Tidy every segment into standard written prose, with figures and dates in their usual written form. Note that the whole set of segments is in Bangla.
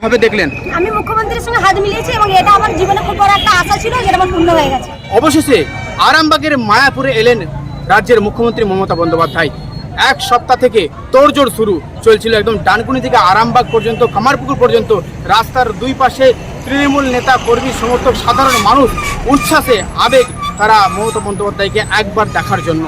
ভাবে দেখলেন? আমি মুখ্যমন্ত্রীর সঙ্গে হাত মিলিয়েছি এবং এটা আমার জীবনে খুব বড় একটা আশা ছিল, যেটা আমার পূর্ণ হয়ে গেছে। অবশেষে আরামবাগের মায়াপুরে এলেন রাজ্যের মুখ্যমন্ত্রী মমতা বন্দ্যোপাধ্যায়। এক সপ্তাহ থেকে তোড়জোড় শুরু চলছিল, একদম ডানকুনি থেকে আরামবাগ পর্যন্ত, কামারপুকুর পর্যন্ত রাস্তার দুই পাশে তৃণমূল নেতা, কর্মী, সমর্থক, সাধারণ মানুষ উচ্ছ্বাসে আবেগ, তারা মমতা বন্দ্যোপাধ্যায়কে একবার দেখার জন্য।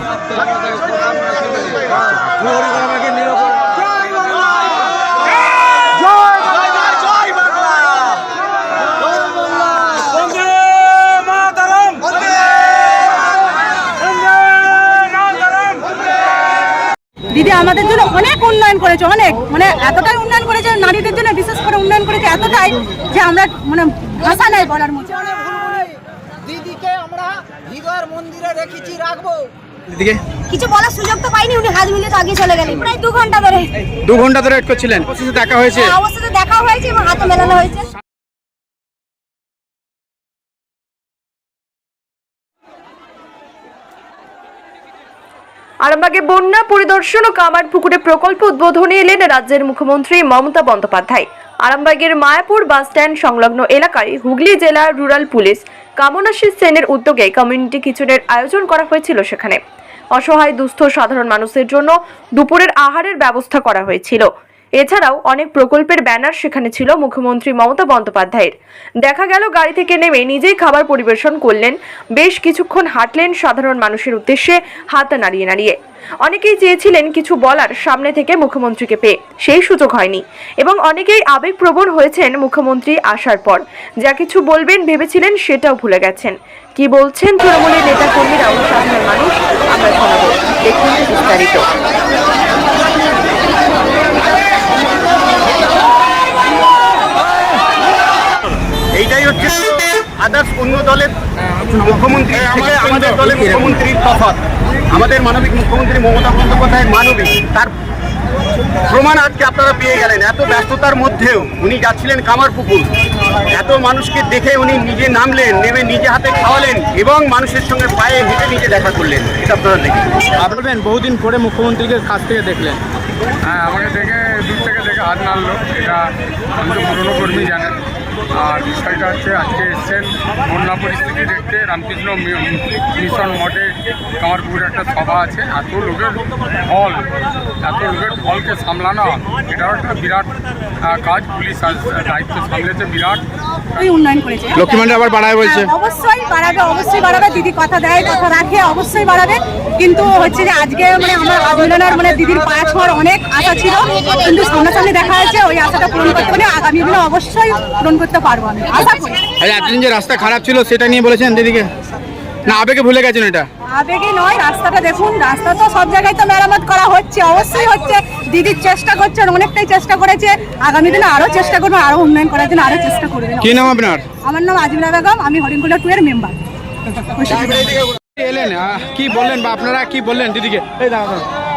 দিদি আমাদের জন্য অনেক উন্নয়ন করেছে, অনেক মানে এতটাই উন্নয়ন করেছে, নারীদের জন্য বিশেষ করে উন্নয়ন করেছে এতটাই যে আমরা মানে ভাষা নাই বলার মতো। দিদিকে আমরা হৃদয়ের মন্দিরে রেখেছি, রাখবো। দিদিকে কিছু বলার সুযোগ তো পাইনি, উনি হাত মিলিয়ে তো আগে চলে গেলেন। প্রায় 2 ঘন্টা ধরে 2 ঘন্টা ধরে ওয়েট করছিলেন, অবশেষে দেখা হয়েছে। অবশ্যই দেখা হয়েছে এবং হাতে মেলানো হয়েছে। আরামবাগে বন্যা পরিদর্শন ও কামারপুকুরে প্রকল্প উদ্বোধনে এলেন রাজ্যের মুখ্যমন্ত্রী মমতা বন্দ্যোপাধ্যায়। আরামবাগের মায়াপুর বাসস্ট্যান্ড সংলগ্ন এলাকায় হুগলি জেলা রুরাল পুলিশ কামনাশী সেনের উদ্যোগে কমিউনিটি কিচেনের আয়োজন করা হয়েছিল। সেখানে অসহায় দুস্থ সাধারণ মানুষের জন্য দুপুরের আহারের ব্যবস্থা করা হয়েছিল। এছাড়াও অনেক প্রকল্পের ব্যানার সেখানে ছিল মুখ্যমন্ত্রী মমতা বন্দ্যোপাধ্যায়ের। দেখা গেল গাড়ি থেকে নেমে নিজেই খাবার পরিবেশন করলেন, বেশ কিছুক্ষণ হাঁটলেন সাধারণ মানুষের উদ্দেশ্যে হাত নাড়িয়ে নাড়িয়ে। অনেকেই চেয়েছিলেন কিছু বলার সামনে থেকে মুখ্যমন্ত্রীকে পেয়ে, সেই সুযোগ হয়নি এবং অনেকেই আবেগপ্রবণ হয়েছেন মুখ্যমন্ত্রী আসার পর। যা কিছু বলবেন ভেবেছিলেন সেটাও ভুলে গেছেন। কি বলছেন তৃণমূলের নেতা কর্মীরা ও সাধারণ মানুষ, আমরা শোনাবো, দেখুন বিস্তারিত। এইটাই হচ্ছে আদার্স অন্য দলের মুখ্যমন্ত্রী থেকে আমাদের দলের মুখ্যমন্ত্রীর তফাৎ। আমাদের মানবিক মুখ্যমন্ত্রী মমতা বন্দ্যোপাধ্যায় মানবিক, তার প্রমাণ আজকে আপনারা পেয়ে গেলেন। এত ব্যস্ততার মধ্যেও উনি যাচ্ছিলেন কামারপুকুর, এত মানুষকে দেখে উনি নিজে নামলেন, নেমে নিজে হাতে খাওয়ালেন এবং মানুষের সঙ্গে পায়ে হেঁটে নিজে দেখা করলেন। এটা আপনারা দেখেন। বলবেন বহুদিন পরে মুখ্যমন্ত্রীকে কাছ থেকে দেখলেন। হ্যাঁ, আমাকে দেখে দূর থেকে দেখে হাত নাড়লো। এটা আমি তো পুরনো কর্মী জানেন। আর বিষয়টা হচ্ছে আজকে এসছেন বন্যা পরিস্থিতি দেখতে। রামকৃষ্ণ মিশন মঠে কামারপুকুরে একটা সভা আছে। এত লোকের ঢলকে সামলানো, এটাও একটা বিরাট কাজ। পুলিশ দায়িত্ব সামলেছে বিরাট। উন্নয়ন করেছে, লক্ষ্মী ভান্ডার আবার বাড়ায় বলছে। অবশ্যই বাড়াবে, অবশ্যই বাড়াবে। দিদি কথা দেয়, কথা রাখে, অবশ্যই বাড়াবে। কিন্তু হচ্ছে যে আজকে মানে আমার আন্দোলনের মানে দিদির পায়ে ছোঁয়ার অনেক আশা ছিল, কিন্তু সামনাসামনি দেখা হয়েছে, ওই আশাটা পূরণ করতে পারি। আগামী দিনে অবশ্যই পূরণ করতে পারবো আমি, আশা করি। এতদিন যে রাস্তা খারাপ ছিল সেটা নিয়ে বলেছেন দিদিকে, না আবেগে ভুলে গেছেন? এটা আবেগে নয়, রাস্তাটা দেখুন, রাস্তা তো সব জায়গায় তো মেরামত করা হচ্ছে, অবশ্যই হচ্ছে। দিদির চেষ্টা করছেন, অনেকটাই চেষ্টা করেছে। আগামী দিনে আরো চেষ্টা করবো, আরো উন্নয়ন করার জন্য আরো চেষ্টা করবেন। কি নাম আপনার? আমার নাম আজিমা বেগম, আমি হরিণকুলা 2 এর মেম্বার। এলেন, কি বললেন বা আপনারা কি বললেন দিদিকে?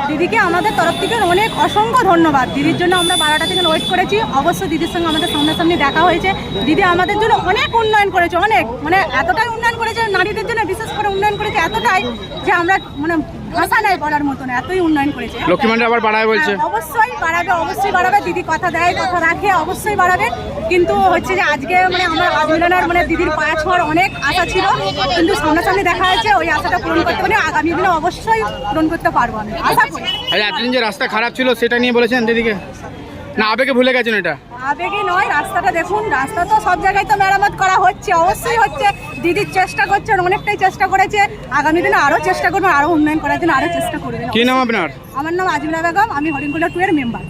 দিদিকে আমাদের তরফ থেকে অনেক অসংখ্য ধন্যবাদ। দিদির জন্য আমরা 12টা থেকে ওয়েট করেছি। অবশ্যই দিদির সঙ্গে আমাদের সামনাসামনি দেখা হয়েছে। দিদি আমাদের জন্য অনেক উন্নয়ন করেছে, অনেক মানে এতটাই উন্নয়ন করেছে, নারীদের জন্য বিশেষ করে উন্নয়ন করেছে এতটাই যে আমরা মানে ভাষা নাই বলার মতন, এতই উন্নয়ন করেছে। লক্ষ্মী ভান্ডার আবার বাড়ায় বলছে। অবশ্যই বাড়াবে, অবশ্যই বাড়াবে। দিদি কথা দেয়, কথা রাখে, অবশ্যই বাড়াবে। কিন্তু হচ্ছে যে আজকে মানে আমার আন্দোলনের মানে দিদির পায়ে ছোঁয়ার অনেক আশা ছিল, কিন্তু সামনাসামনি দেখা হয়েছে, ওই আশাটা পূরণ করতে পারি। আগামী দিনে অবশ্যই পূরণ করতে পারবো আমি, আশা করি। এতদিন যে রাস্তা খারাপ ছিল সেটা নিয়ে বলেছেন দিদিকে, না আবেগে ভুলে গেছেন? এটা আবেগে নয়, রাস্তাটা দেখুন, রাস্তা তো সব জায়গায় তো মেরামত করা হচ্ছে, অবশ্যই হচ্ছে। দিদির চেষ্টা করছেন, অনেকটাই চেষ্টা করেছে। আগামী দিনে আরো চেষ্টা করবো, আরো উন্নয়ন করার জন্য আরো চেষ্টা করবেন। কি নাম আপনার? আমার নাম আজিমা বেগম, আমি হরিণকুলা 2 এর মেম্বার।